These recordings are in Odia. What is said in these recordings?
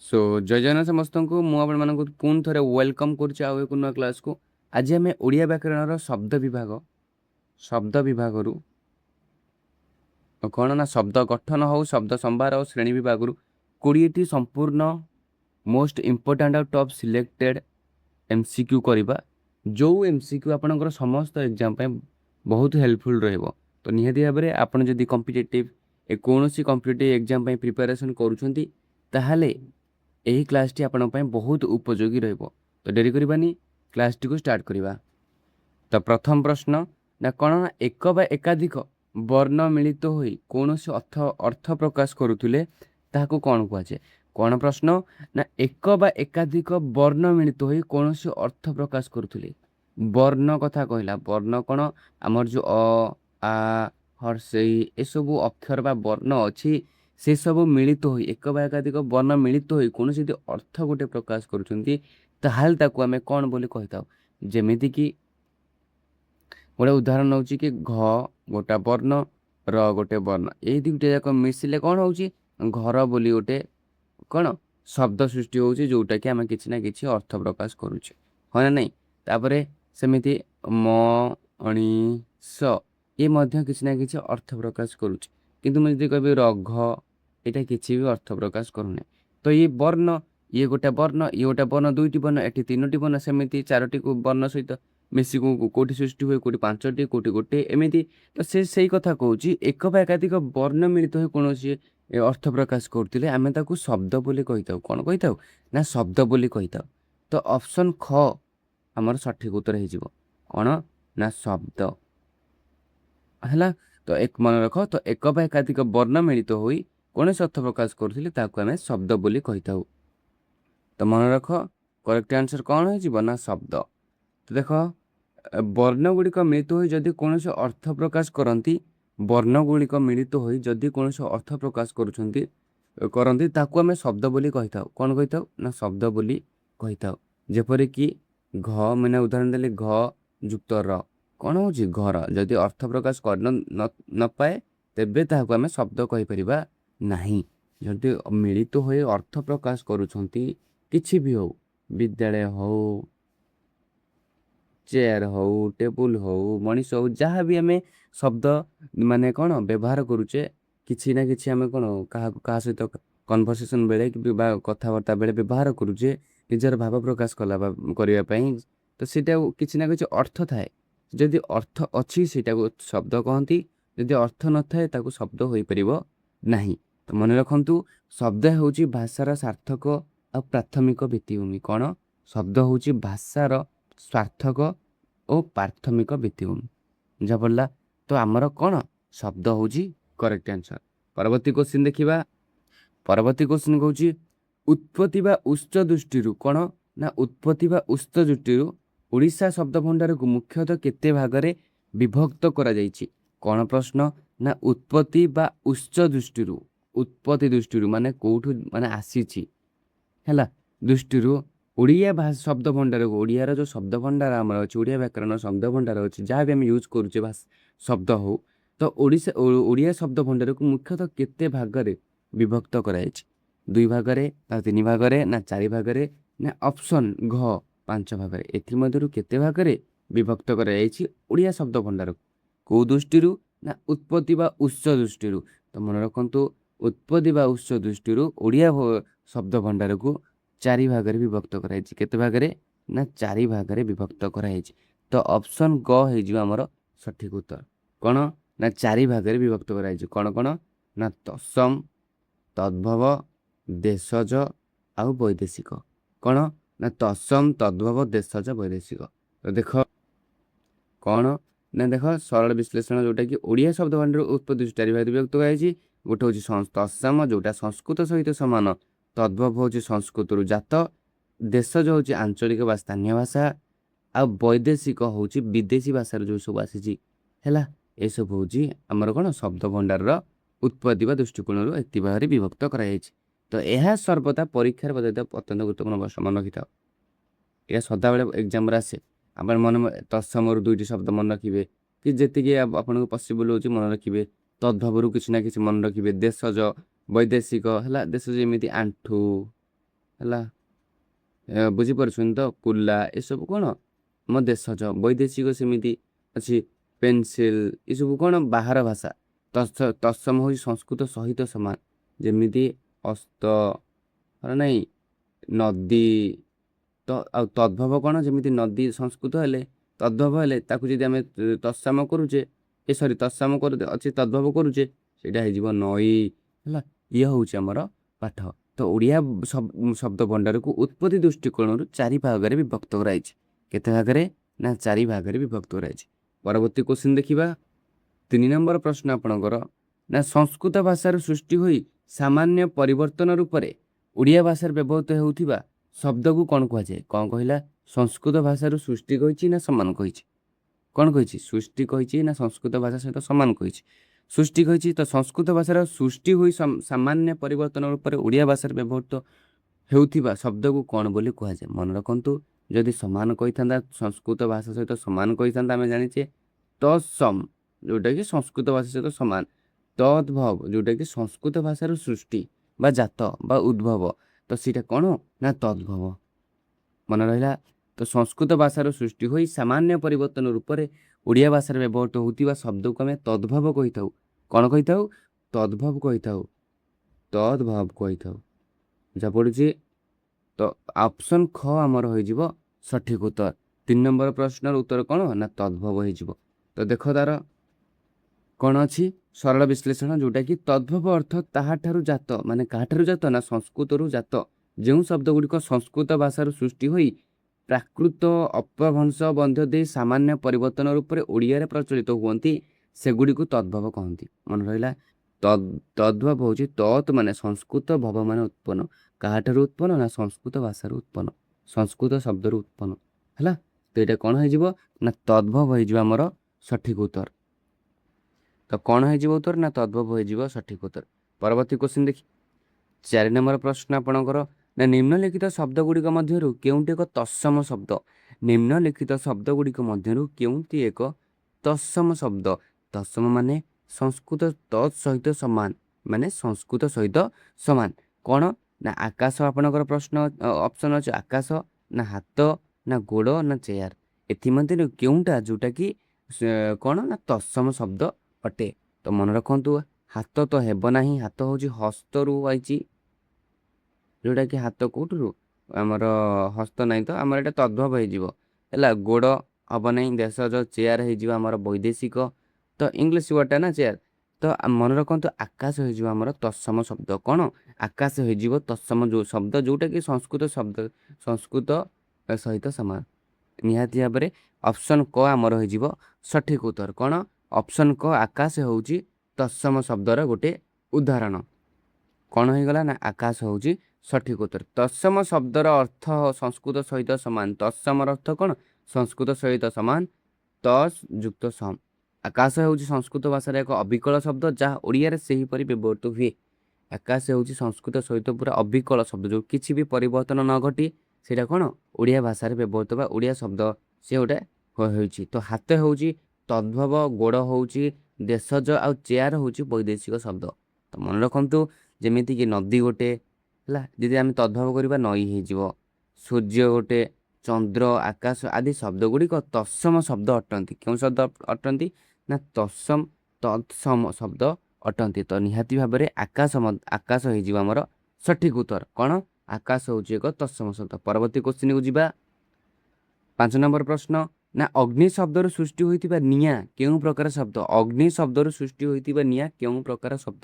सो जय जगन्नाथ समस्त को मु आपण पुणी थे वेलकम करुच्चे आउ एक नुआ क्लास को। आज आम ओडिया व्याकरण शब्द विभाग कौन ना शब्द गठन हो शब्द संभार और श्रेणी विभाग 20टी संपूर्ण मोस्ट इम्पोर्टाट और टॉप सिलेक्टेड एमसीक्यू करवा जो एमसीक्यू आपणकर समस्त एग्जाम बहुत हेल्पफुल रहिबो। तो निहाती भाव में आपड़ जदि कॉम्पिटिटिव कौन सी कॉम्पिटिटिव एग्जाम प्रिपरेशन करुँच ताहले यही क्लासटी आपण बहुत उपयोगी रहिबो। तो डेरी करबानी क्लासटी को स्टार्ट करवा। तो प्रथम प्रश्न ना कौन ना एक बा एकाधिक वर्ण मिलित होई कौन से अर्थ प्रकाश करुले ताहाको कौन कहुए। कौन प्रश्न ना एक बा एकाधिक वर्ण मिलित होई कौन से अर्थ प्रकाश करुले। वर्ण कथा कहला वर्ण कौन आमर जो आ हर्षई ए सब अक्षर बा वर्ण अच्छी से सब मिलित होई एक बा एकाधिक वर्ण मिलित होई कौन से अर्थ गोटे प्रकाश करुँच ताहाल ताकू आमे कौन बोली कहिताउ। जेमिति कि गोटे उदाहरण हूँ कि घ गोटा वर्ण र गोटे वर्ण ये दुईटा जाक मिसिले कौन हो घर बोली गोटे कौन शब्द सृष्टि होउची जोटा कि आम किसी ना किसी अर्थ प्रकाश करुचे हाँ ना नहीं। तापर सेमिति म अणी स ये मध्य किसी ना किसी अर्थ प्रकाश करुचे किंतु मुझे कह रघ यहाँ किसी भी अर्थ प्रकाश करूना। तो ये वर्ण ये गोटे वर्ण दुईटी वर्ण एटी तीनोटी वर्ण सेमिति चारोटी वर्ण सहित मिसी कोटी सृष्टि हुए कोटी पांचटी कोटी गोटे एमती। तो से कथा कहूँ एक बा एकाधिक वर्ण मिलित हो कौन अर्थ प्रकाश करते आम ताकू शब्द बोली कहीता कौन कहीता ना शब्द बोली कहीता। तो ऑप्शन ख आमर सठिक उत्तर हो कौन ना शब्द है। तो एक मन रख तो एक बा एकाधिक वर्ण मिलित हो कौन अर्थ प्रकाश करते आम शब्द बोली कहीता। तो मन रख करेक्ट आंसर कौन हो ना शब्द। तो देख वर्ण गुड़िक मिलित हो जदि कौन से अर्थ प्रकाश करती वर्ण गुड़िक मिलित हो जदि कौन से अर्थ प्रकाश करती ताकू आम शब्द बोली कहीता कौन कहीता ना शब्द बोली कहीता। जेपरिक घ मैंने उदाहरण देली घ जुक्त र कौन हो घर जदि अर्थ प्रकाश कर न पाए तेबे ताकू आम शब्द कहीपर नहीं। जदि मिलित हो अर्थ प्रकाश करुँच किसी भी हो विद्यालय हो चेयर हो टेबुल हो मनीष हो जहाँ भी आम शब्द माने कौन व्यवहार करुचे किसी ना किसी आम कौन क्या सहित कन्भरसेसन बेले कि कथबार्ता बेले व्यवहार करुचे निजर भाव प्रकाश करने। तो सीटा किसी ना किसी अर्थ थाए जदि अर्थ अच्छी सीटा को शब्द कहती जदि अर्थ न थाए ताको शब्द हो पार नहीं। तो मन रखु शब्द हूँ भाषार सार्थक आ प्राथमिक भित्तिभूमि कौन शब्द हूँ भाषार सार्थक और प्राथमिक भित्तिभूमि जहाँ पड़ा। तो आमर कौन शब्द हूँ करेक्ट आंसर। परवर्ती क्वेश्चन देखा। परवर्ती क्वेश्चन कौन उत्पत्ति बा उच्च दृष्टि कौन ना उत्पत्ति बा उच्च दृष्टि ओडिशा शब्द भंडार को मुख्यतः केते भागरे विभक्त करा जायछि। कौन प्रश्न ना उत्पत्ति बा उच्च दृष्टि उत्पत्ति दृष्टि माने कोठु माने आसीछि हैला दृष्टि ओडिया भाषा शब्द भंडार को ओडिया जो शब्द भंडार आमर अच्छी ओडिया व्याकरण शब्द भंडार अच्छी जहाँ भी आम यूज करुचे शब्द हो। तो ओडिया शब्द भंडार को मुख्यतः केते भागरे विभक्त कराई दुई भागरे ना तीन भागरे ना चारि भागरे ना ऑप्शन घ पांच भागरे एथि मध्यरु केते भागरे विभक्त कराई ओडिया शब्द भंडार को दृष्टि ना उत्पत्ति बा उच्च दृष्टि। तो मन रखु उत्पत्ति बा उच्च दृष्टि ओडिया शब्द भंडार को चारि भागरे विभक्त कराई केते भागरे ना चारि भागरे विभक्त कराई। तो ऑप्शन ग हो आमर सठिक उत्तर कौन ना चारि भागरे विभक्त कराई कौन कौन ना तत्सम तद्भव देशज आउ वैदेशिक कौन ना तत्सम तद्भव देशज वैदेशिक। तो देख कौन ना देख सरल विश्लेषण जोटा कि ओडिया शब्द भंडार उत्पत्ति चारि भाग विभक्त कराई गोटे हूँ तत्सम जोटा संस्कृत सहित सामान तद्भव हूँ संस्कृत जात देशज हूँ आंचलिक बा स्थानीय भाषा आ वैदेशिक हूँ विदेशी भाषार जो सब आसी है ये सब हूँ आमर कौन शब्द भंडार उत्पत्ति दृष्टिकोण एति भाग विभक्त कराई। तो यह सर्वदा परीक्षार पद्धति अत्यंत गुरुत्वपूर्ण मन रखि था यह सदाबले एग्जाम आसे आप मन तत्सम दुईटी शब्द मन रखिए कि जी आपको पसिबल हो मन रखिए तद्भव किसी ना किसी मन रखिए देशज वैदेशिक है देश जमी आंठू ହେଲା ବୁଝିପାରୁଛନ୍ତି ତ କୁଲା ଏସବୁ କ'ଣ ଆମ ଦେଶଜ ବୈଦେଶିକ ସେମିତି ଅଛି ପେନସିଲ ଏସବୁ କ'ଣ ବାହାର ଭାଷା ତତ୍ସମ ହେଉଛି ସଂସ୍କୃତ ସହିତ ସମାନ ଯେମିତି ଅସ୍ତ ନାହିଁ ନଦୀ ତ ଆଉ ତଦ୍ଭବ କ'ଣ ଯେମିତି ନଦୀ ସଂସ୍କୃତ ହେଲେ ତଦ୍ଭବ ହେଲେ ତାକୁ ଯଦି ଆମେ ତତ୍ସମ କରୁଛେ ତତ୍ସମ କରୁ ଅଛି ତଦ୍ଭବ କରୁଛେ ସେଇଟା ହେଇଯିବ ନଈ ହେଲା ଇଏ ହେଉଛି ଆମର ପାଠ ତ ଓଡ଼ିଆ ଶବ୍ଦ ଭଣ୍ଡାରକୁ ଉତ୍ପତ୍ତି ଦୃଷ୍ଟିକୋଣରୁ 4 ଭାଗରେ ବିଭକ୍ତ କରାଯାଇଛି କେତେ ଭାଗରେ ନା 4 ଭାଗରେ ବିଭକ୍ତ କରାଯାଇଛି ପରବର୍ତ୍ତୀ କ୍ୱେଶ୍ଚିନ୍ ଦେଖିବା 3 ନମ୍ବର ପ୍ରଶ୍ନ ଆପଣଙ୍କର ନା ସଂସ୍କୃତ ଭାଷାରୁ ସୃଷ୍ଟି ହୋଇ ସାମାନ୍ୟ ପରିବର୍ତ୍ତନ ରୂପରେ ଓଡ଼ିଆ ଭାଷାରେ ବ୍ୟବହୃତ ହେଉଥିବା ଶବ୍ଦକୁ କ'ଣ କୁହାଯାଏ କ'ଣ କହିଲା ସଂସ୍କୃତ ଭାଷାରୁ ସୃଷ୍ଟି କହିଛି ନା ସମାନ କହିଛି କ'ଣ କହିଛି ସୃଷ୍ଟି କହିଛି ନା ସଂସ୍କୃତ ଭାଷା ସହିତ ସମାନ କହିଛି ସୃଷ୍ଟି କହିଛି ତ ସଂସ୍କୃତ ଭାଷାର ସୃଷ୍ଟି ହୋଇ ସାମାନ୍ୟ ପରିବର୍ତ୍ତନ ରୂପରେ ଓଡ଼ିଆ ଭାଷାରେ ବ୍ୟବହୃତ ହେଉଥିବା ଶବ୍ଦକୁ କ'ଣ ବୋଲି କୁହାଯାଏ ମନେ ରଖନ୍ତୁ ଯଦି ସମାନ କହିଥାନ୍ତା ସଂସ୍କୃତ ଭାଷା ସହିତ ସମାନ କହିଥାନ୍ତା ଆମେ ଜାଣିଛେ ତତ୍ସମ ଯେଉଁଟାକି ସଂସ୍କୃତ ଭାଷା ସହିତ ସମାନ ତଦ୍ଭବ ଯେଉଁଟାକି ସଂସ୍କୃତ ଭାଷାର ସୃଷ୍ଟି ବା ଜାତ ବା ଉଦ୍ଭବ ତ ସେଇଟା କ'ଣ ନା ତଦ୍ଭବ ମନେ ରହିଲା ତ ସଂସ୍କୃତ ଭାଷାର ସୃଷ୍ଟି ହୋଇ ସାମାନ୍ୟ ପରିବର୍ତ୍ତନ ରୂପରେ ଓଡ଼ିଆ ଭାଷାରେ ବ୍ୟବହୃତ ହେଉଥିବା ଶବ୍ଦକୁ ଆମେ ତଦ୍ଭବ କହିଥାଉ କ'ଣ କହିଥାଉ ତଦ୍ଭବ କହିଥାଉ ଯାହା ପଡ଼ୁଛି ତ ଅପସନ୍ ଖ ଆମର ହୋଇଯିବ ସଠିକ ଉତ୍ତର 3 ନମ୍ବର ପ୍ରଶ୍ନର ଉତ୍ତର କ'ଣ ନା ତଦ୍ଭବ ହେଇଯିବ ତ ଦେଖ ତାର କ'ଣ ଅଛି ସରଳ ବିଶ୍ଳେଷଣ ଯେଉଁଟାକି ତଦ୍ଭବ ଅର୍ଥ ତାହାଠାରୁ ଜାତ ମାନେ କାହାଠାରୁ ଜାତ ନା ସଂସ୍କୃତରୁ ଜାତ ଯେଉଁ ଶବ୍ଦ ଗୁଡ଼ିକ ସଂସ୍କୃତ ଭାଷାରୁ ସୃଷ୍ଟି ହୋଇ ପ୍ରାକୃତ ଅପଭ୍ରଂଶ ବନ୍ଧ ଦେଇ ସାମାନ୍ୟ ପରିବର୍ତ୍ତନ ରୂପରେ ଓଡ଼ିଆରେ ପ୍ରଚଳିତ ହୁଅନ୍ତି ସେଗୁଡ଼ିକୁ ତଦ୍ଭବ କହନ୍ତି ମନେ ରହିଲା ତଦ୍ଭବ ହେଉଛି ତତ୍ ମାନେ ସଂସ୍କୃତ ଭବ ମାନେ ଉତ୍ପନ୍ନ କାହାଠାରୁ ଉତ୍ପନ୍ନ ନା ସଂସ୍କୃତ ଭାଷାରୁ ଉତ୍ପନ୍ନ ସଂସ୍କୃତ ଶବ୍ଦରୁ ଉତ୍ପନ୍ନ ହେଲା ତ ଏଇଟା କ'ଣ ହେଇଯିବ ନା ତଦ୍ଭବ ହେଇଯିବ ଆମର ସଠିକ ଉତ୍ତର ତ କ'ଣ ହେଇଯିବ ଉତ୍ତର ନା ତଦ୍ଭବ ହେଇଯିବ ସଠିକ ଉତ୍ତର ପରବର୍ତ୍ତୀ କ୍ୱେଶ୍ଚିନ୍ ଦେଖି 4 ନମ୍ବର ପ୍ରଶ୍ନ ଆପଣଙ୍କର ନା ନିମ୍ନଲିଖିତ ଶବ୍ଦ ଗୁଡ଼ିକ ମଧ୍ୟରୁ କେଉଁଟି ଏକ ତତ୍ସମ ଶବ୍ଦ ନିମ୍ନଲିଖିତ ଶବ୍ଦ ଗୁଡ଼ିକ ମଧ୍ୟରୁ କେଉଁଟି ଏକ ତତ୍ସମ ଶବ୍ଦ ତତ୍ସମ ମାନେ ସଂସ୍କୃତ ତତ୍ ସହିତ ସମାନ ମାନେ ସଂସ୍କୃତ ସହିତ ସମାନ କ'ଣ ନା ଆକାଶ ଆପଣଙ୍କର ପ୍ରଶ୍ନ ଅପସନ୍ ଅଛି ଆକାଶ ନା ହାତ ନା ଗୋଡ଼ ନା ଚେୟାର ଏଥିମଧ୍ୟରୁ କେଉଁଟା ଯେଉଁଟାକି କ'ଣ ନା ତତ୍ସମ ଶବ୍ଦ ଅଟେ ତ ମନେ ରଖନ୍ତୁ ହାତ ତ ହେବ ନାହିଁ ହାତ ହେଉଛି ହସ୍ତରୁ ଆଇଛି ଯେଉଁଟାକି ହାତ କେଉଁଠୁ ଆମର ହସ୍ତ ନାହିଁ ତ ଆମର ଏଇଟା ତଦ୍ଭବ ହେଇଯିବ ହେଲା ଗୋଡ଼ ହେବ ନାହିଁ ଦେଶଜ ଚେୟାର ହେଇଯିବ ଆମର ବୈଦେଶିକ ତ ଇଂଲିଶ ୱାର୍ଡ଼ଟା ନା ଚେୟାର ତ ମନେ ରଖନ୍ତୁ ଆକାଶ ହେଇଯିବ ଆମର ତତ୍ସମ ଶବ୍ଦ କ'ଣ ଆକାଶ ହେଇଯିବ ତତ୍ସମ ଯେଉଁ ଶବ୍ଦ ଯେଉଁଟାକି ସଂସ୍କୃତ ସହିତ ସମାନ ନିହାତି ଭାବରେ ଅପସନ୍ କ ଆମର ହେଇଯିବ ସଠିକ ଉତ୍ତର କ'ଣ ଅପସନ୍ କ ଆକାଶ ହେଉଛି ତତ୍ସମ ଶବ୍ଦର ଗୋଟେ ଉଦାହରଣ କ'ଣ ହେଇଗଲା ନା ଆକାଶ ହେଉଛି ସଠିକ ଉତ୍ତର ତତ୍ସମ ଶବ୍ଦର ଅର୍ଥ ସଂସ୍କୃତ ସହିତ ସମାନ ତତ୍ସମର ଅର୍ଥ କ'ଣ ସଂସ୍କୃତ ସହିତ ସମାନ ତସ୍ ଯୁକ୍ତ ସମ ଆକାଶ ହେଉଛି ସଂସ୍କୃତ ଭାଷାର ଏକ ଅବିକଳ ଶବ୍ଦ ଯାହା ଓଡ଼ିଆରେ ସେହିପରି ବ୍ୟବହୃତ ହୁଏ ଆକାଶ ହେଉଛି ସଂସ୍କୃତ ସହିତ ପୁରା ଅବିକଳ ଶବ୍ଦ ଯେଉଁ କିଛି ବି ପରିବର୍ତ୍ତନ ନ ଘଟି ସେଇଟା କ'ଣ ଓଡ଼ିଆ ଭାଷାରେ ବ୍ୟବହୃତ ବା ଓଡ଼ିଆ ଶବ୍ଦ ସେ ଗୋଟେ ହେଉଛି ତ ହାତ ହେଉଛି ତଦ୍ଭବ ଗୋଡ଼ ହେଉଛି ଦେଶଜ ଆଉ ଚେୟାର ହେଉଛି ବୈଦେଶିକ ଶବ୍ଦ ତ ମନେ ରଖନ୍ତୁ ଯେମିତିକି ନଦୀ ଗୋଟେ ହେଲା ଯଦି ଆମେ ତଦ୍ଭବ କରିବା ନଈ ହେଇଯିବ ସୂର୍ଯ୍ୟ ଗୋଟେ ଚନ୍ଦ୍ର ଆକାଶ ଆଦି ଶବ୍ଦ ଗୁଡ଼ିକ ତତ୍ସମ ଶବ୍ଦ ଅଟନ୍ତି କେଉଁ ଶବ୍ଦ ଅଟନ୍ତି ନା ତତ୍ସମ ଶବ୍ଦ ଅଟନ୍ତି ତ ନିହାତି ଭାବରେ ଆକାଶ ହେଇଯିବ ଆମର ସଠିକ ଉତ୍ତର କ'ଣ ଆକାଶ ହେଉଛି ଏକ ତତ୍ସମ ଶବ୍ଦ ପରବର୍ତ୍ତୀ କ୍ୱେଶ୍ଚିନ୍କୁ ଯିବା 5 ନମ୍ବର ପ୍ରଶ୍ନ ନା ଅଗ୍ନି ଶବ୍ଦରୁ ସୃଷ୍ଟି ହୋଇଥିବା ନିଆଁ କେଉଁ ପ୍ରକାର ଶବ୍ଦ ଅଗ୍ନି ଶବ୍ଦରୁ ସୃଷ୍ଟି ହୋଇଥିବା ନିଆଁ କେଉଁ ପ୍ରକାର ଶବ୍ଦ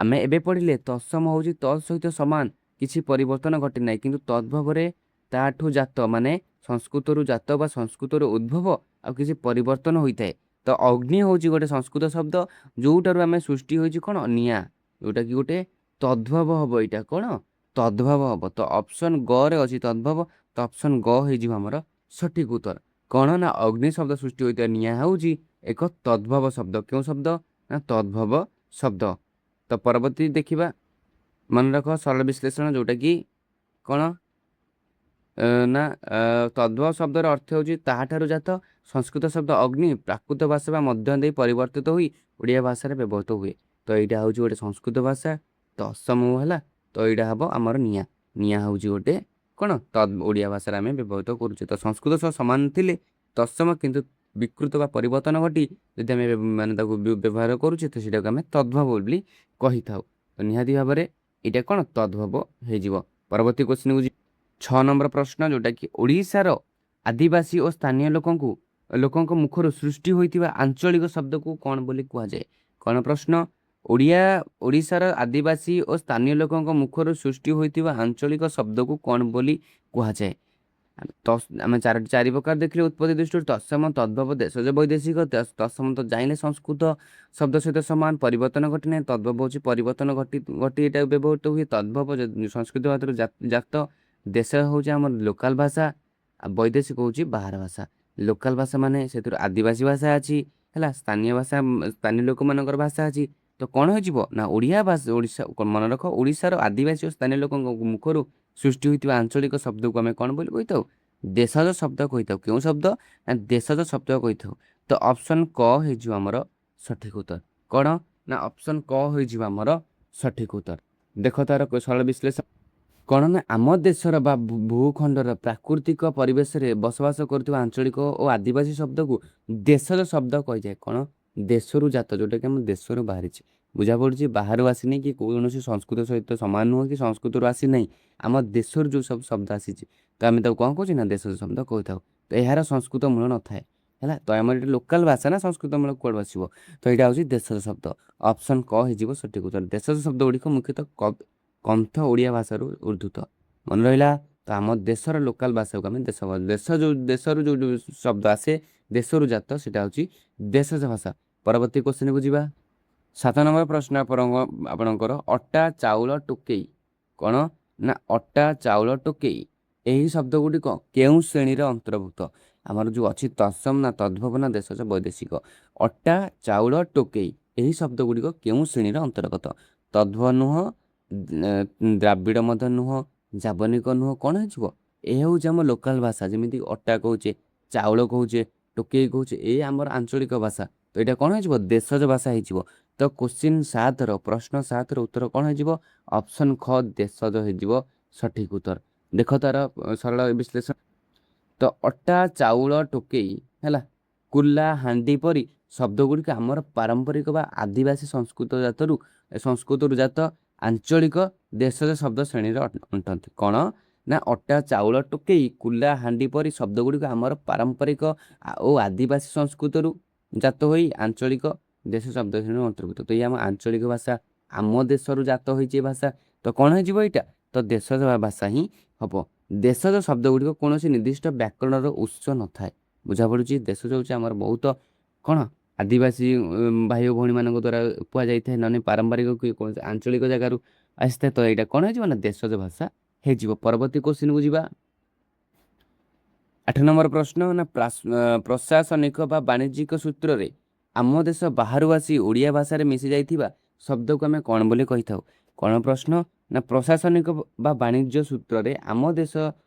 ଆମେ ଏବେ ପଢ଼ିଲେ ତତ୍ସମ ହେଉଛି ତତ୍ ସହିତ ସମାନ କିଛି ପରିବର୍ତ୍ତନ ଘଟେ ନାହିଁ କିନ୍ତୁ ତଦ୍ଭବରେ ତାଠୁ ଜାତ ମାନେ ସଂସ୍କୃତରୁ ଜାତ ବା ସଂସ୍କୃତରୁ ଉଦ୍ଭବ ଆଉ କିଛି ପରିବର୍ତ୍ତନ ହୋଇଥାଏ ତ ଅଗ୍ନି ହେଉଛି ଗୋଟେ ସଂସ୍କୃତ ଶବ୍ଦ ଯେଉଁଟାରୁ ଆମେ ସୃଷ୍ଟି ହୋଇଛି କ'ଣ ନିଆଁ ଯେଉଁଟାକି ଗୋଟେ ତଦ୍ଭବ ହେବ ଏଇଟା କ'ଣ ତଦ୍ଭବ ହେବ ତ ଅପସନ୍ ଗରେ ଅଛି ତଦ୍ଭବ ତ ଅପସନ୍ ଗ ହେଇଯିବ ଆମର ସଠିକ ଉତ୍ତର କ'ଣ ନା ଅଗ୍ନି ଶବ୍ଦ ସୃଷ୍ଟି ହୋଇଥିବା ନିଆଁ ହେଉଛି ଏକ ତଦ୍ଭବ ଶବ୍ଦ କେଉଁ ଶବ୍ଦ ନା ତଦ୍ଭବ ଶବ୍ଦ ତ ପରବର୍ତ୍ତୀ ଦେଖିବା ମନେ ରଖ ସରଳ ବିଶ୍ଳେଷଣ ଯେଉଁଟାକି କ'ଣ ନା ତଦ୍ଭବ ଶବ୍ଦର ଅର୍ଥ ହେଉଛି ତାହାଠାରୁ ଜାତ ସଂସ୍କୃତ ଶବ୍ଦ ଅଗ୍ନି ପ୍ରାକୃତ ଭାଷା ବା ମଧ୍ୟ ଦେଇ ପରିବର୍ତ୍ତିତ ହୋଇ ଓଡ଼ିଆ ଭାଷାରେ ବ୍ୟବହୃତ ହୁଏ ତ ଏଇଟା ହେଉଛି ଗୋଟେ ସଂସ୍କୃତ ଭାଷା ତତ୍ସମ ହେଲା ତ ଏଇଟା ହେବ ଆମର ନିଆଁ ନିଆଁ ହେଉଛି ଗୋଟେ କ'ଣ ଓଡ଼ିଆ ଭାଷାରେ ଆମେ ବ୍ୟବହୃତ କରୁଛେ। ତ ସଂସ୍କୃତ ସହ ସମାନ ଥିଲେ ତତ୍ସମ କିନ୍ତୁ ବିକୃତ ବା ପରିବର୍ତ୍ତନ ଘଟି ଯଦି ଆମେ ମାନେ ତାକୁ ବ୍ୟବହାର କରୁଛେ ତ ସେଇଟାକୁ ଆମେ ତଦ୍ଭବ ବୋଲି କହିଥାଉ। ତ ନିହାତି ଭାବରେ ଏଇଟା କ'ଣ ତଦ୍ଭବ ହେଇଯିବ। ପରବର୍ତ୍ତୀ କ୍ୱେଶ୍ଚିନ୍କୁ 6 ନମ୍ବର ପ୍ରଶ୍ନ, ଯେଉଁଟାକି ଓଡ଼ିଶାର ଆଦିବାସୀ ଓ ସ୍ଥାନୀୟ ଲୋକଙ୍କ ମୁଖରୁ ସୃଷ୍ଟି ହୋଇଥିବା ଆଞ୍ଚଳିକ ଶବ୍ଦକୁ କ'ଣ ବୋଲି କୁହାଯାଏ? କ'ଣ ପ୍ରଶ୍ନ? ଓଡ଼ିଶାର ଆଦିବାସୀ ଓ ସ୍ଥାନୀୟ ଲୋକଙ୍କ ମୁଖରୁ ସୃଷ୍ଟି ହୋଇଥିବା ଆଞ୍ଚଳିକ ଶବ୍ଦକୁ କ'ଣ ବୋଲି କୁହାଯାଏ? ଆମେ ଚାରି ପ୍ରକାର ଦେଖିଲେ ଉତ୍ପତ୍ତି ଦୃଷ୍ଟିରୁ ତତ୍ସମ, ତଦ୍ଭବ, ଦେଶଜ, ବୈଦେଶିକ। ତତ୍ସମ ତ ଜାଣିଲେ ସଂସ୍କୃତ ଶବ୍ଦ ସହିତ ସମାନ, ପରିବର୍ତ୍ତନ ଘଟି ନାହିଁ। ତଦ୍ଭବ ହେଉଛି ପରିବର୍ତ୍ତନ ଘଟି ଏଇଟା ବ୍ୟବହୃତ ହୁଏ। ତଦ୍ଭବ ସଂସ୍କୃତ ଭାଷାରୁ ଜାତ, ଦେଶ ହେଉଛି ଆମର ଲୋକାଲ ଭାଷା, ଆଉ ବୈଦେଶିକ ହେଉଛି ବାହାର ଭାଷା। ଲୋକାଲ ଭାଷା ମାନେ ସେଥିରୁ ଆଦିବାସୀ ଭାଷା ଅଛି, ହେଲା, ସ୍ଥାନୀୟ ଭାଷା ସ୍ଥାନୀୟ ଲୋକମାନଙ୍କର ଭାଷା ଅଛି। ତ କ'ଣ ହେଇଯିବ ନା ଓଡ଼ିଆ ଭାଷା, ମନେ ରଖ, ଓଡ଼ିଶାର ଆଦିବାସୀ ଓ ସ୍ଥାନୀୟ ଲୋକଙ୍କ ମୁଖରୁ ସୃଷ୍ଟି ହୋଇଥିବା ଆଞ୍ଚଳିକ ଶବ୍ଦକୁ ଆମେ କ'ଣ ବୋଲି କହିଥାଉ? ଦେଶଜ ଶବ୍ଦ କହିଥାଉ। କେଉଁ ଶବ୍ଦ? ନା ଦେଶଜ ଶବ୍ଦ କହିଥାଉ। ତ ଅପସନ୍ କ ହେଇଯିବ ଆମର ସଠିକ ଉତ୍ତର। କ'ଣ? ନା ଅପସନ୍ କ ହେଇଯିବ ଆମର ସଠିକ ଉତ୍ତର। ଦେଖ ତାର ସରଳ ବିଶ୍ଳେଷଣ କ'ଣ? ନା ଆମ ଦେଶର ବା ଭୂଖଣ୍ଡର ପ୍ରାକୃତିକ ପରିବେଶରେ ବସବାସ କରୁଥିବା ଆଞ୍ଚଳିକ ଓ ଆଦିବାସୀ ଶବ୍ଦକୁ ଦେଶଜ ଶବ୍ଦ କହିଯାଏ। କ'ଣ? ଦେଶରୁ ଜାତ, ଯେଉଁଟାକି ଆମ ଦେଶରୁ ବାହାରିଛି। ବୁଝାପଡ଼ୁଛି? ବାହାରୁ ଆସିନି କି କୌଣସି ସଂସ୍କୃତ ସହିତ ସମାନ ନୁହଁ କି ସଂସ୍କୃତରୁ ଆସିନାହିଁ, ଆମ ଦେଶରୁ ଯେଉଁ ସବୁ ଶବ୍ଦ ଆସିଛି ତ ଆମେ ତାକୁ କ'ଣ କହୁଛୁ? ନା ଦେଶଜ ଶବ୍ଦ କହିଥାଉ। ତ ଏହାର ସଂସ୍କୃତ ମୂଳ ନଥାଏ, ହେଲା। ତ ଆମର ଏଠି ଲୋକାଲ ଭାଷା ନା ସଂସ୍କୃତ ମୂଳ କୁଆଡ଼ୁ ଆସିବ? ତ ଏଇଟା ହେଉଛି ଦେଶଜ ଶବ୍ଦ। ଅପସନ୍ କ ହେଇଯିବ ସଠିକ ଉତ୍ତର। ଦେଶଜ ଶବ୍ଦ ଗୁଡ଼ିକ ମୁଖ୍ୟତଃ କନ୍ଥ ଓଡ଼ିଆ ଭାଷାରୁ ଉଦ୍ଧୃତ। ମନେ ରହିଲା? ତ ଆମ ଦେଶର ଲୋକାଲ ଭାଷାକୁ ଆମେ ଦେଶରୁ ଯେଉଁ ଶବ୍ଦ ଆସେ, ଦେଶରୁ ଜାତ, ସେଟା ହେଉଛି ଦେଶଜ ଭାଷା। ପରବର୍ତ୍ତୀ କ୍ୱେଶ୍ଚିନ୍କୁ ଯିବା। 7 ନମ୍ବର ପ୍ରଶ୍ନ ଆପଣଙ୍କର, ଅଟା, ଚାଉଳ, ଟୋକେଇ। କ'ଣ? ନା ଅଟା, ଚାଉଳ, ଟୋକେଇ ଏହି ଶବ୍ଦ ଗୁଡ଼ିକ କେଉଁ ଶ୍ରେଣୀର ଅନ୍ତର୍ଭୁକ୍ତ? ଆମର ଯେଉଁ ଅଛି ତତ୍ସମ ନା ତଦ୍ଭବ ନା ଦେଶଜ ବୈଦେଶିକ। ଅଟା, ଚାଉଳ, ଟୋକେଇ ଏହି ଶବ୍ଦ ଗୁଡ଼ିକ କେଉଁ ଶ୍ରେଣୀର ଅନ୍ତର୍ଗତ? ତଦ୍ଭବ ନୁହଁ, ଦ୍ରାବିଡ଼ ମଧ୍ୟ ନୁହଁ, ଜାବନିକ ନୁହଁ, କ'ଣ ହେଇଯିବ? ଏ ହେଉଛି ଆମ ଲୋକାଲ ଭାଷା। ଯେମିତି ଅଟା କହୁଛେ, ଚାଉଳ କହୁଛେ, ଟୋକେଇ କହୁଛେ, ଏ ଆମର ଆଞ୍ଚଳିକ ଭାଷା। ତ ଏଇଟା କ'ଣ ହେଇଯିବ? ଦେଶଜ ଭାଷା ହେଇଯିବ। ତ କ୍ୱେଶ୍ଚିନ୍ 7ର ପ୍ରଶ୍ନ 7ର ଉତ୍ତର କ'ଣ ହେଇଯିବ? ଅପସନ୍ ଖ ଦେଶଜ ହେଇଯିବ ସଠିକ ଉତ୍ତର। ଦେଖ ତାର ସରଳ ବିଶ୍ଳେଷଣ। ତ ଅଟା, ଚାଉଳ, ଟୋକେଇ, ହେଲା, କୁଲା, ହାଣ୍ଡି ପରି ଶବ୍ଦ ଗୁଡ଼ିକ ଆମର ପାରମ୍ପରିକ ବା ଆଦିବାସୀ ସଂସ୍କୃତରୁ ଜାତ ଆଞ୍ଚଳିକ ଦେଶଜ ଶବ୍ଦ ଶ୍ରେଣୀର ଅଟନ୍ତି। କ'ଣ? ନା ଅଟା, ଚାଉଳ, ଟୋକେଇ, କୁଲା, ହାଣ୍ଡି ପରି ଶବ୍ଦ ଗୁଡ଼ିକ ଆମର ପାରମ୍ପରିକ ଓ ଆଦିବାସୀ ସଂସ୍କୃତରୁ ଜାତ ହୋଇ ଆଞ୍ଚଳିକ ଦେଶ ଶବ୍ଦ ଶ୍ରେଣୀର ଅନ୍ତର୍ଭୁକ୍ତ। ତ ଇଏ ଆମ ଆଞ୍ଚଳିକ ଭାଷା, ଆମ ଦେଶରୁ ଜାତ ହୋଇଛି ଏ ଭାଷା। ତ କ'ଣ ହେଇଯିବ ଏଇଟା? ତ ଦେଶଜ ଭାଷା ହିଁ ହେବ। ଦେଶଜ ଶବ୍ଦ ଗୁଡ଼ିକ କୌଣସି ନିର୍ଦ୍ଦିଷ୍ଟ ବ୍ୟାକରଣର ଉତ୍ସ ନଥାଏ। ବୁଝାପଡ଼ୁଛି? ଦେଶଜ ହେଉଛି ଆମର ବହୁତ କ'ଣ ଆଦିବାସୀ ଭାଇ ଓ ଭଉଣୀମାନଙ୍କ ଦ୍ୱାରା କୁହାଯାଇଥାଏ, ନହେଲେ ପାରମ୍ପରିକ କି କୌଣସି ଆଞ୍ଚଳିକ ଜାଗାରୁ ଆସିଥାଏ। ତ ଏଇଟା କ'ଣ ହେଇଯିବ? ନା ଦେଶଜ ଭାଷା ହେଇଯିବ। ପରବର୍ତ୍ତୀ କ୍ୱେଶ୍ଚିନ୍କୁ ଯିବା। 8 ନମ୍ବର ପ୍ରଶ୍ନ, ନା ପ୍ରଶାସନିକ ବା ବାଣିଜ୍ୟିକ ସୂତ୍ରରେ ଆମ ଦେଶ ବାହାରୁ ଆସି ଓଡ଼ିଆ ଭାଷାରେ ମିଶି ଯାଇଥିବା ଶବ୍ଦକୁ ଆମେ କ'ଣ ବୋଲି କହିଥାଉ? କ'ଣ ପ୍ରଶ୍ନ? ନା ପ୍ରଶାସନିକ ବା ବାଣିଜ୍ୟ ସୂତ୍ରରେ ଆମ ଦେଶ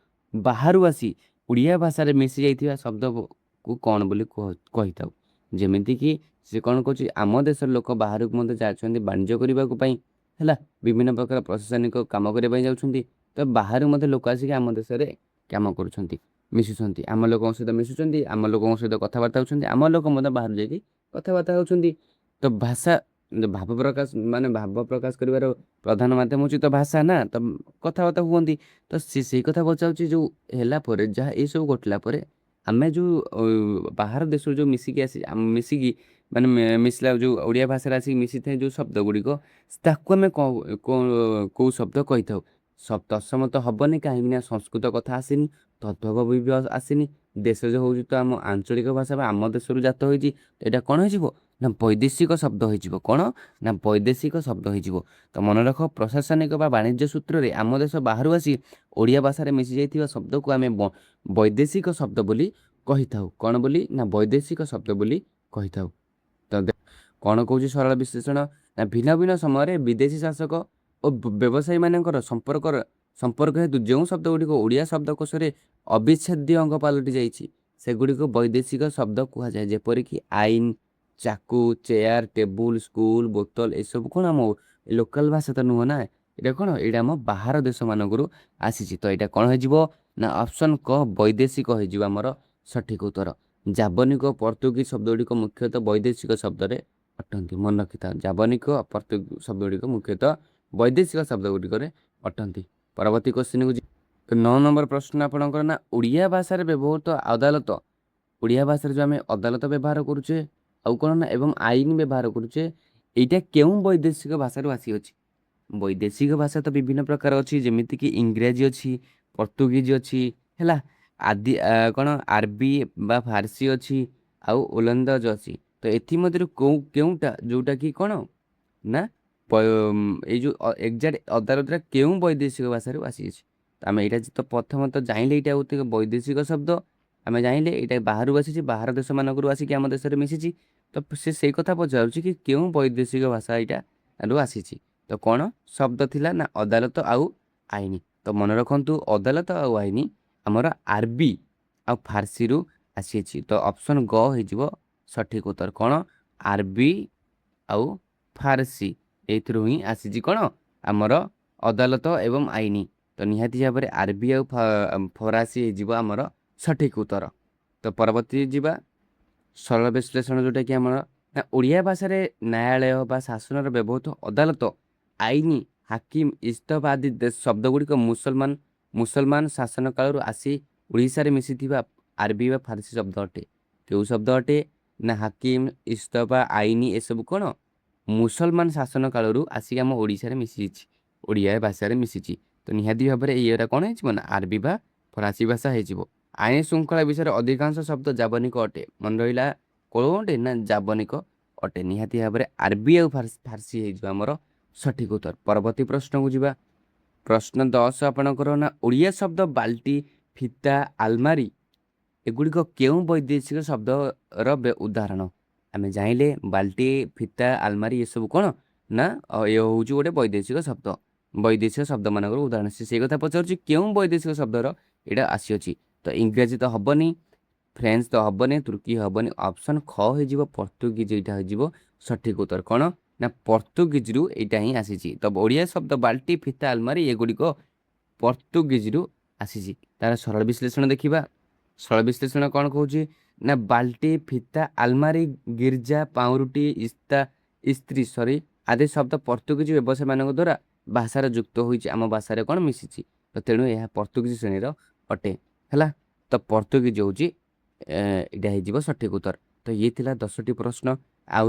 ବାହାରୁ ଆସି ଓଡ଼ିଆ ଭାଷାରେ ମିଶି ଯାଇଥିବା ଶବ୍ଦକୁ କ'ଣ ବୋଲି କହିଥାଉ? ଯେମିତିକି ସେ କ'ଣ କହୁଛି, ଆମ ଦେଶର ଲୋକ ବାହାରକୁ ମଧ୍ୟ ଯାଉଛନ୍ତି ବାଣିଜ୍ୟ କରିବାକୁ ପାଇଁ, ହେଲା, ବିଭିନ୍ନ ପ୍ରକାର ପ୍ରଶାସନିକ କାମ କରିବା ପାଇଁ ଯାଉଛନ୍ତି। ତ ବାହାରୁ ମଧ୍ୟ ଲୋକ ଆସିକି ଆମ ଦେଶରେ କାମ କରୁଛନ୍ତି, ମିଶୁଛନ୍ତି, ଆମ ଲୋକଙ୍କ ସହିତ ମିଶୁଛନ୍ତି, ଆମ ଲୋକଙ୍କ ସହିତ କଥାବାର୍ତ୍ତା ହେଉଛନ୍ତି, ଆମ ଲୋକ ମଧ୍ୟ ବାହାରୁ ଯାଇକି କଥାବାର୍ତ୍ତା ହେଉଛନ୍ତି। ତ ଭାଷା ଭାବ ପ୍ରକାଶ କରିବାର ପ୍ରଧାନ ମାଧ୍ୟମ ହେଉଛି ତ ଭାଷା ନା। ତ କଥାବାର୍ତ୍ତା ହୁଅନ୍ତି। ତ ସେଇ କଥା ପଚାରୁଛି, ଯେଉଁ ହେଲା ପରେ ଯାହା ଏଇସବୁ ଘଟିଲା ପରେ ଆମେ ଯେଉଁ ବାହାର ଦେଶରୁ ଯେଉଁ ମିଶିକି ମାନେ ମିଶିଲା ଯେଉଁ ଓଡ଼ିଆ ଭାଷାରେ ଆସିକି ମିଶିଥାଏ ଯେଉଁ ଶବ୍ଦ ଗୁଡ଼ିକ, ତାକୁ ଆମେ କେଉଁ ଶବ୍ଦ କହିଥାଉ? ତତ୍ସମ ତ ହେବନି, କାହିଁକି ନା ସଂସ୍କୃତ କଥା ଆସିନି, ତଦ୍ଭବ ବି ଆସିନି, ଦେଶଜ ହେଉଛି ତ ଆମ ଆଞ୍ଚଳିକ ଭାଷା ବା ଆମ ଦେଶରୁ ଜାତ ହୋଇଛି। ତ ଏଇଟା କ'ଣ ହେଇଯିବ? ନା ବୈଦେଶିକ ଶବ୍ଦ ହେଇଯିବ। କ'ଣ? ନା ବୈଦେଶିକ ଶବ୍ଦ ହେଇଯିବ। ତ ମନେ ରଖ, ପ୍ରଶାସନିକ ବା ବାଣିଜ୍ୟ ସୂତ୍ରରେ ଆମ ଦେଶ ବାହାରୁ ଆସି ଓଡ଼ିଆ ଭାଷାରେ ମିଶି ଯାଇଥିବା ଶବ୍ଦକୁ ଆମେ ବୈଦେଶିକ ଶବ୍ଦ ବୋଲି କହିଥାଉ। କ'ଣ ବୋଲି? ନା ବୈଦେଶିକ ଶବ୍ଦ ବୋଲି କହିଥାଉ। ତ କ'ଣ କହୁଛି ସରଳ ବିଶ୍ଳେଷଣ? ନା ଭିନ୍ନ ଭିନ୍ନ ସମୟରେ ବିଦେଶୀ ଶାସକ ଓ ବ୍ୟବସାୟୀମାନଙ୍କର ସମ୍ପର୍କ ହେତୁ ଯେଉଁ ଶବ୍ଦ ଗୁଡ଼ିକ ଓଡ଼ିଆ ଶବ୍ଦକୋଷରେ ଅବିଚ୍ଛେଦ୍ୟ ଅଙ୍ଗ ପାଲଟି ଯାଇଛି ସେଗୁଡ଼ିକୁ ବୈଦେଶିକ ଶବ୍ଦ କୁହାଯାଏ। ଯେପରିକି ଆଇନ, ଚାକୁ, ଚେୟାର, ଟେବୁଲ, ସ୍କୁଲ, ବୋତଲ, ଏସବୁ କ'ଣ ଆମ ଲୋକାଲ ଭାଷା ତ ନୁହଁ ନା, এটা କ'ଣ ଏଇଟା ଆମ ବାହାର ଦେଶମାନଙ୍କରୁ ଆସିଛି। ତ ଏଇଟା କ'ଣ ହେଇଯିବ ନା ଅପସନ୍ କ ବୈଦେଶିକ ହେଇଯିବ ଆମର ସଠିକ୍ ଉତ୍ତର। ଜାବନିକ ପର୍ତ୍ତୁଗୀଜ ଶବ୍ଦ ଗୁଡ଼ିକ ମୁଖ୍ୟତଃ ବୈଦେଶିକ ଶବ୍ଦରେ ଅଟନ୍ତି। ମନେ ରଖିଥାଅ, ଜାବନିକ ପର୍ତ୍ତୁଗୀଜ ଶବ୍ଦ ଗୁଡ଼ିକ ମୁଖ୍ୟତଃ ବୈଦେଶିକ ଶବ୍ଦ ଗୁଡ଼ିକରେ ଅଟନ୍ତି। ପରବର୍ତ୍ତୀ କ୍ୱେଶ୍ଚିନ୍କୁ 9 ନମ୍ବର ପ୍ରଶ୍ନ ଆପଣଙ୍କର ନା ଓଡ଼ିଆ ଭାଷାରେ ବ୍ୟବହୃତ ଅଦାଲତ, ଓଡ଼ିଆ ଭାଷାରେ ଯେଉଁ ଆମେ ଅଦାଲତ ବ୍ୟବହାର କରୁଛେ ଆଉ କ'ଣ ନା ଏବଂ ଆଇନ ବ୍ୟବହାର କରୁଛେ, ଏଇଟା କେଉଁ ବୈଦେଶିକ ଭାଷାରୁ ଆସିଅଛି? ବୈଦେଶିକ ଭାଷା ତ ବିଭିନ୍ନ ପ୍ରକାର ଅଛି, ଯେମିତିକି ଇଂରାଜୀ ଅଛି, ପର୍ତ୍ତୁଗୀଜ ଅଛି, ହେଲା, ଆଦି କ'ଣ ଆରବୀ ବା ଫାର୍ସି ଅଛି, ଆଉ ଓଲନ୍ଦାଜ ଅଛି। ତ ଏଥିମଧ୍ୟରୁ କେଉଁଟା ଯେଉଁଟାକି କ'ଣ ନା ଏଇ ଯେଉଁ ଏକ୍ଜାକ୍ଟ ଅଦାଲତଟା କେଉଁ ବୈଦେଶିକ ଭାଷାରୁ ଆସିଅଛି? ତ ଆମେ ଏଇଟା ତ ପ୍ରଥମତଃ ଜାଣିଲେ ଏଇଟା ହେଉଛି ବୈଦେଶିକ ଶବ୍ଦ। ଆମେ ଜାଣିଲେ ଏଇଟା ବାହାରୁ ଆସିଛି, ବାହାର ଦେଶମାନଙ୍କରୁ ଆସିକି ଆମ ଦେଶରେ ମିଶିଛି। ତ ସେ ସେଇ କଥା ପଚାରୁଛି କି କେଉଁ ବୈଦେଶିକ ଭାଷା ଏଇଟାରୁ ଆସିଛି? ତ କ'ଣ ଶବ୍ଦ ଥିଲା ନା ଅଦାଲତ ଆଉ ଆଇନ। ତ ମନେ ରଖନ୍ତୁ, ଅଦାଲତ ଆଉ ଆଇନ ଆମର ଆରବୀ ଆଉ ଫାର୍ସିରୁ ଆସିଛି। ତ ଅପସନ୍ ଗ ହେଇଯିବ ସଠିକ୍ ଉତ୍ତର। କ'ଣ ଆରବୀ ଆଉ ଫାର୍ସି ଏଇଥିରୁ ହିଁ ଆସିଛି କ'ଣ ଆମର ଅଦାଲତ ଏବଂ ଆଇନ। ତ ନିହାତି ଭାବରେ ଆରବୀ ଆଉ ଫରାସୀ ହେଇଯିବ ଆମର ସଠିକ୍ ଉତ୍ତର। ତ ପରବର୍ତ୍ତୀ ଯିବା ସରଳ ବିଶ୍ଳେଷଣ, ଯେଉଁଟାକି ଆମର ନା ଓଡ଼ିଆ ଭାଷାରେ ନ୍ୟାୟାଳୟ ବା ଶାସନର ବ୍ୟବହୃତ ଅଦାଲତ, ଆଇନ, ହାକିମ, ଇସ୍ତଫା ଆଦି ଶବ୍ଦ ଗୁଡ଼ିକ ମୁସଲମାନ ଶାସନ କାଳରୁ ଆସି ଓଡ଼ିଶାରେ ମିଶିଥିବା ଆରବୀ ବା ଫାର୍ସି ଶବ୍ଦ ଅଟେ। କେଉଁ ଶବ୍ଦ ଅଟେ ନା ହାକିମ, ଇସ୍ତଫା, ଆଇନ ଏସବୁ କ'ଣ ମୁସଲମାନ ଶାସନ କାଳରୁ ଆସିକି ଆମ ଓଡ଼ିଶାରେ ମିଶିଛି, ଓଡ଼ିଆ ଭାଷାରେ ମିଶିଛି। ତ ନିହାତି ଭାବରେ ଏଇଟା କ'ଣ ହେଇଯିବ ନା ଆରବୀ ବା ଫରାସୀ ଭାଷା ହେଇଯିବ। ଆଇନ ଶୃଙ୍ଖଳା ବିଷୟରେ ଅଧିକାଂଶ ଶବ୍ଦ ଜାବନିକ ଅଟେ। ମନେ ରହିଲା କୋଉଟେ ନା ଜାବନିକ ଅଟେ। ନିହାତି ଭାବରେ ଆରବୀ ଆଉ ଫାର୍ସି ହେଇଯିବ ଆମର ସଠିକ୍ ଉତ୍ତର। ପରବର୍ତ୍ତୀ ପ୍ରଶ୍ନକୁ ଯିବା। ପ୍ରଶ୍ନ 10 ଆପଣଙ୍କର ନା ଓଡ଼ିଆ ଶବ୍ଦ ବାଲ୍ଟି, ଫିତା, ଆଲମାରି ଏଗୁଡ଼ିକ କେଉଁ ବୈଦେଶିକ ଶବ୍ଦର ଉଦାହରଣ? ଆମେ ଜାଣିଲେ ବାଲ୍ଟି, ଫିତା, ଆଲମାରି ଏସବୁ କ'ଣ ନା ଏ ହେଉଛି ଗୋଟେ ବୈଦେଶିକ ଶବ୍ଦ। ବୈଦେଶିକ ଶବ୍ଦମାନଙ୍କର ଉଦାହରଣ ସେ ସେଇ କଥା ପଚାରୁଛି କେଉଁ ବୈଦେଶିକ ଶବ୍ଦର ଏଇଟା ଆସିଅଛି। ତ ଇଂରାଜୀ ତ ହେବନି, ଫ୍ରେଞ୍ଚ ତ ହେବନି, ତୁର୍କୀ ହେବନି। ଅପସନ୍ ଖ ହେଇଯିବ ପର୍ତ୍ତୁଗୀଜ, ଏଇଟା ହେଇଯିବ ସଠିକ୍ ଉତ୍ତର। କ'ଣ ନା ପର୍ତ୍ତୁଗୀଜରୁ ଏଇଟା ହିଁ ଆସିଛି। ତ ଓଡ଼ିଆ ଶବ୍ଦ ବାଲ୍ଟି, ଫିତା, ଆଲମାରି ଏଗୁଡ଼ିକ ପର୍ତ୍ତୁଗୀଜରୁ ଆସିଛି। ତାର ସରଳ ବିଶ୍ଳେଷଣ ଦେଖିବା। ସରଳ ବିଶ୍ଳେଷଣ କ'ଣ କହୁଛି ନା ବାଲ୍ଟି, ଫିତା, ଆଲମାରି, ଗିର୍ଜା, ପାଉଁରୁଟି, ଇସ୍ତ୍ରୀ ଆଦି ଶବ୍ଦ ପର୍ତ୍ତୁଗୀଜ ବ୍ୟବସାୟୀମାନଙ୍କ ଦ୍ୱାରା ଭାଷାର ଯୁକ୍ତ ହୋଇଛି, ଆମ ଭାଷାରେ କ'ଣ ମିଶିଛି। ତ ତେଣୁ ଏହା ପର୍ତ୍ତୁଗୀଜ ଶ୍ରେଣୀର ଅଟେ, ହେଲା। ତ ପର୍ତ୍ତୁଗୀଜ ହେଉଛି ଏଇଟା ହେଇଯିବ ସଠିକ୍ ଉତ୍ତର। ତ ଇଏ ଥିଲା 10ଟି ପ୍ରଶ୍ନ। ଆଉ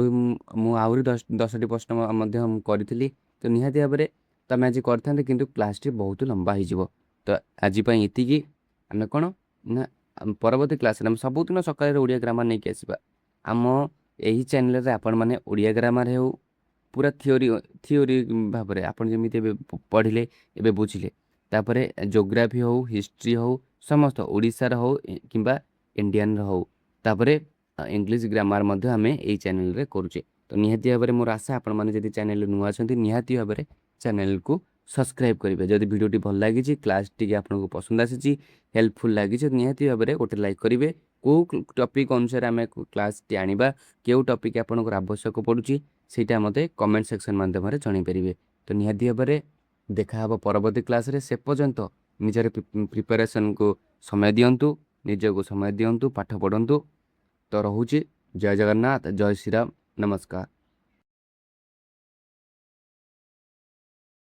ମୁଁ ଆହୁରି 10ଟି ପ୍ରଶ୍ନ ମଧ୍ୟ କରିଥିଲି। ତ ନିହାତି ଭାବରେ ତମେ ଆଜି କରିଥାନ୍ତେ, କିନ୍ତୁ କ୍ଲାସ୍ଟି ବହୁତ ଲମ୍ବା ହେଇଯିବ। ତ ଆଜି ପାଇଁ ଏତିକି। ଆମେ କ'ଣ ନା ପରବର୍ତ୍ତୀ କ୍ଲାସ୍ରେ ଆମେ ସବୁଦିନ ସକାଳେ ଓଡ଼ିଆ ଗ୍ରାମାର ନେଇକି ଆସିବା। ଆମ ଏହି ଚ୍ୟାନେଲରେ ଆପଣମାନେ ଓଡ଼ିଆ ଗ୍ରାମାର ହେଉ ପୁରା ଥିଓରି ଭାବରେ ଆପଣ ଯେମିତି ଏବେ ପଢ଼ିଲେ, ଏବେ ବୁଝିଲେ, ତାପରେ ଜୋଗ୍ରାଫି ହେଉ, ହିଷ୍ଟ୍ରି ହେଉ, ସମସ୍ତ ଓଡ଼ିଶାର ହେଉ କିମ୍ବା ଇଣ୍ଡିଆନର ହେଉ, ତାପରେ ଇଂଲିଶ ଗ୍ରାମାର ମଧ୍ୟ ଆମେ ଏଇ ଚ୍ୟାନେଲରେ କରୁଛେ। ତ ନିହାତି ଭାବରେ ମୋର ଆଶା ଆପଣମାନେ ଯଦି ଚ୍ୟାନେଲରେ ନୂଆ ଅଛନ୍ତି ନିହାତି ଭାବରେ ଚ୍ୟାନେଲକୁ ସବସ୍କ୍ରାଇବ୍ କରିବେ। ଯଦି ଭିଡ଼ିଓଟି ଭଲ ଲାଗିଛି, କ୍ଲାସ୍ ଟିକେ ଆପଣଙ୍କୁ ପସନ୍ଦ ଆସିଛି, ହେଲ୍ପଫୁଲ୍ ଲାଗିଛି, ନିହାତି ଭାବରେ ଗୋଟେ ଲାଇକ୍ କରିବେ। କେଉଁ ଟପିକ୍ ଅନୁସାରେ ଆମେ କ୍ଲାସ୍ଟି ଆଣିବା, କେଉଁ ଟପିକ୍ ଆପଣଙ୍କର ଆବଶ୍ୟକ ପଡ଼ୁଛି, ସେଇଟା ମୋତେ କମେଣ୍ଟ ସେକ୍ସନ୍ ମାଧ୍ୟମରେ ଜଣାଇପାରିବେ। ତ ନିହାତି ଭାବରେ ଦେଖାହେବ ପରବର୍ତ୍ତୀ କ୍ଲାସ୍ରେ। ସେ ପର୍ଯ୍ୟନ୍ତ ନିଜର ପ୍ରିପାରେସନ୍କୁ ସମୟ ଦିଅନ୍ତୁ, ନିଜକୁ ସମୟ ଦିଅନ୍ତୁ, ପାଠ ପଢ଼ନ୍ତୁ। ତ ରହୁଛି। ଜୟ ଜଗନ୍ନାଥ, ଜୟ ଶ୍ରୀରାମ, ନମସ୍କାର।